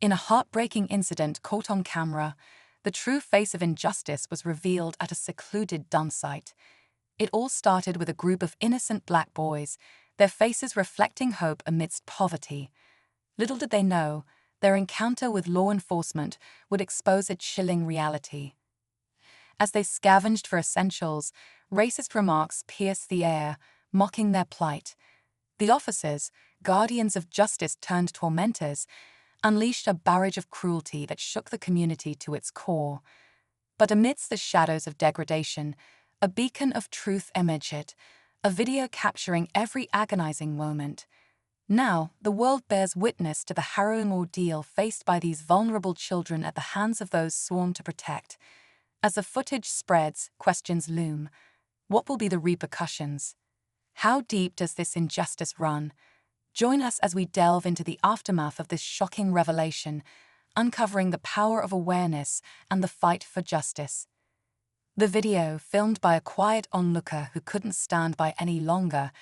In a heartbreaking incident caught on camera, the true face of injustice was revealed at a secluded dump site. It all started with a group of innocent black boys, their faces reflecting hope amidst poverty. Little did they know, their encounter with law enforcement would expose a chilling reality. As they scavenged for essentials, racist remarks pierced the air, mocking their plight. The officers, guardians of justice turned tormentors, unleashed a barrage of cruelty that shook the community to its core. But amidst the shadows of degradation, a beacon of truth emerged, a video capturing every agonizing moment. Now, the world bears witness to the harrowing ordeal faced by these vulnerable children at the hands of those sworn to protect. As the footage spreads, questions loom. What will be the repercussions? How deep does this injustice run? Join us as we delve into the aftermath of this shocking revelation, uncovering the power of awareness and the fight for justice. The video, filmed by a quiet onlooker who couldn't stand by any longer,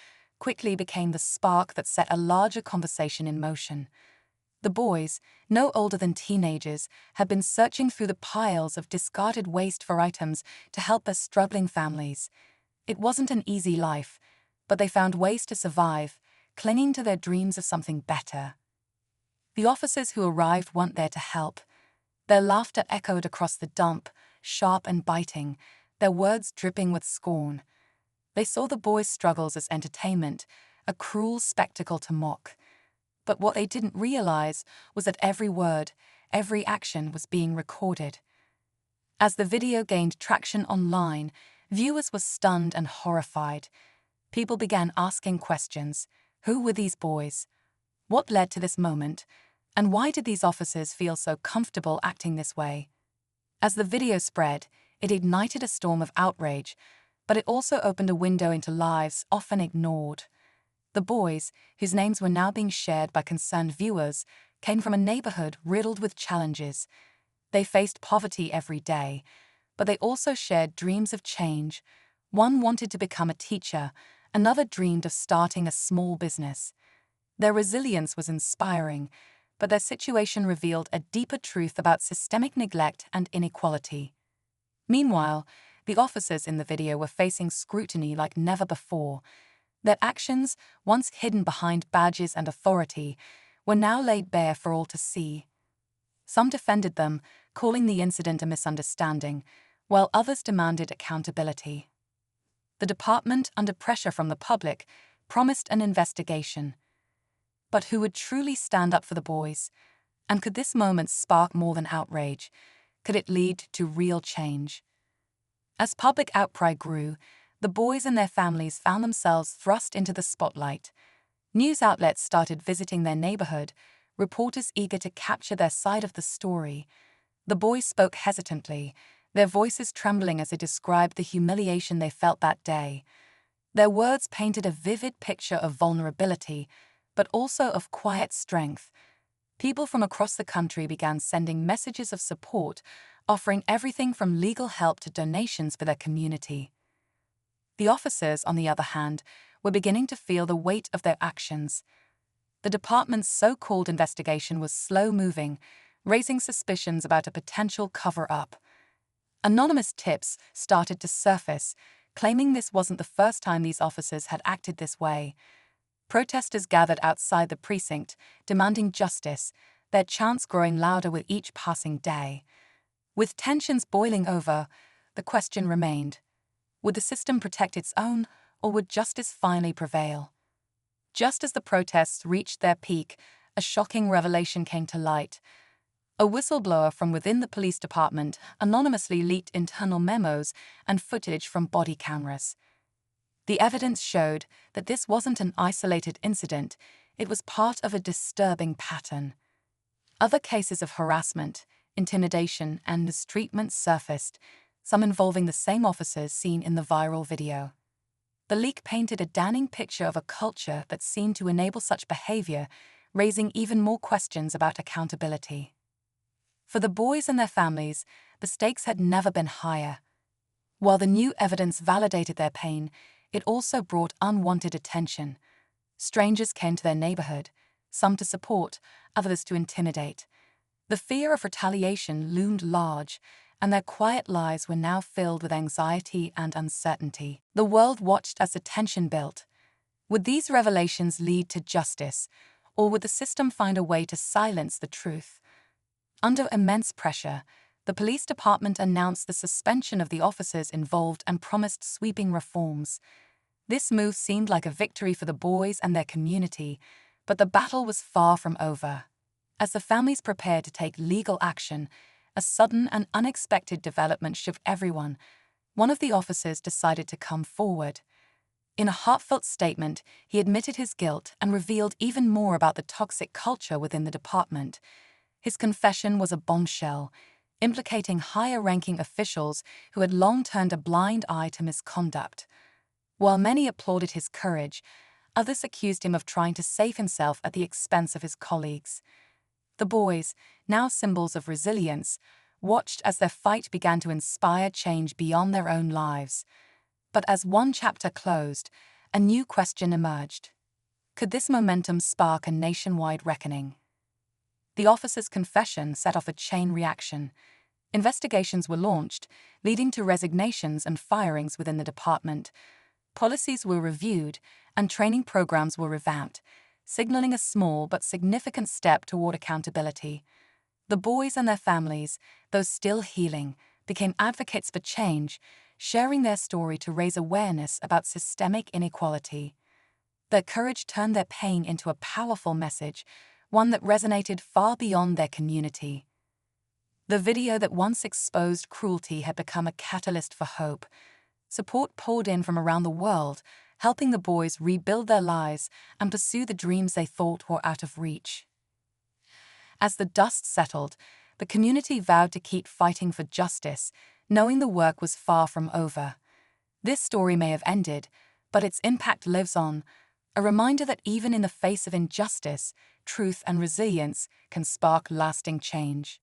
quickly became the spark that set a larger conversation in motion. The boys, no older than teenagers, had been searching through the piles of discarded waste for items to help their struggling families. It wasn't an easy life, but they found ways to survive, clinging to their dreams of something better. The officers who arrived weren't there to help. Their laughter echoed across the dump, sharp and biting, their words dripping with scorn. They saw the boys' struggles as entertainment, a cruel spectacle to mock. But what they didn't realize was that every word, every action was being recorded. As the video gained traction online, viewers were stunned and horrified. People began asking questions. Who were these boys? What led to this moment? And why did these officers feel so comfortable acting this way? As the video spread, it ignited a storm of outrage, but it also opened a window into lives often ignored. The boys, whose names were now being shared by concerned viewers, came from a neighborhood riddled with challenges. They faced poverty every day, but they also shared dreams of change. One wanted to become a teacher, another dreamed of starting a small business. Their resilience was inspiring, but their situation revealed a deeper truth about systemic neglect and inequality. Meanwhile, the officers in the video were facing scrutiny like never before. Their actions, once hidden behind badges and authority, were now laid bare for all to see. Some defended them, calling the incident a misunderstanding, while others demanded accountability. The department, under pressure from the public, promised an investigation. But who would truly stand up for the boys? And could this moment spark more than outrage? Could it lead to real change? As public outcry grew, the boys and their families found themselves thrust into the spotlight. News outlets started visiting their neighborhood, reporters eager to capture their side of the story. The boys spoke hesitantly, their voices trembling as they described the humiliation they felt that day. Their words painted a vivid picture of vulnerability, but also of quiet strength. People from across the country began sending messages of support, offering everything from legal help to donations for their community. The officers, on the other hand, were beginning to feel the weight of their actions. The department's so-called investigation was slow-moving, raising suspicions about a potential cover-up. Anonymous tips started to surface, claiming this wasn't the first time these officers had acted this way. Protesters gathered outside the precinct, demanding justice, their chants growing louder with each passing day. With tensions boiling over, the question remained: would the system protect its own, or would justice finally prevail? Just as the protests reached their peak, a shocking revelation came to light. A whistleblower from within the police department anonymously leaked internal memos and footage from body cameras. The evidence showed that this wasn't an isolated incident, it was part of a disturbing pattern. Other cases of harassment, intimidation, and mistreatment surfaced, some involving the same officers seen in the viral video. The leak painted a damning picture of a culture that seemed to enable such behavior, raising even more questions about accountability. For the boys and their families, the stakes had never been higher. While the new evidence validated their pain, it also brought unwanted attention. Strangers came to their neighborhood, some to support, others to intimidate. The fear of retaliation loomed large, and their quiet lives were now filled with anxiety and uncertainty. The world watched as the tension built. Would these revelations lead to justice, or would the system find a way to silence the truth? Under immense pressure, the police department announced the suspension of the officers involved and promised sweeping reforms. This move seemed like a victory for the boys and their community, but the battle was far from over. As the families prepared to take legal action, a sudden and unexpected development shook everyone. One of the officers decided to come forward. In a heartfelt statement, he admitted his guilt and revealed even more about the toxic culture within the department. His confession was a bombshell, implicating higher-ranking officials who had long turned a blind eye to misconduct. While many applauded his courage, others accused him of trying to save himself at the expense of his colleagues. The boys, now symbols of resilience, watched as their fight began to inspire change beyond their own lives. But as one chapter closed, a new question emerged. Could this momentum spark a nationwide reckoning? The officer's confession set off a chain reaction. Investigations were launched, leading to resignations and firings within the department. Policies were reviewed, and training programs were revamped, signaling a small but significant step toward accountability. The boys and their families, though still healing, became advocates for change, sharing their story to raise awareness about systemic inequality. Their courage turned their pain into a powerful message, one that resonated far beyond their community. The video that once exposed cruelty had become a catalyst for hope. Support poured in from around the world, helping the boys rebuild their lives and pursue the dreams they thought were out of reach. As the dust settled, the community vowed to keep fighting for justice, knowing the work was far from over. This story may have ended, but its impact lives on, a reminder that even in the face of injustice, truth and resilience can spark lasting change.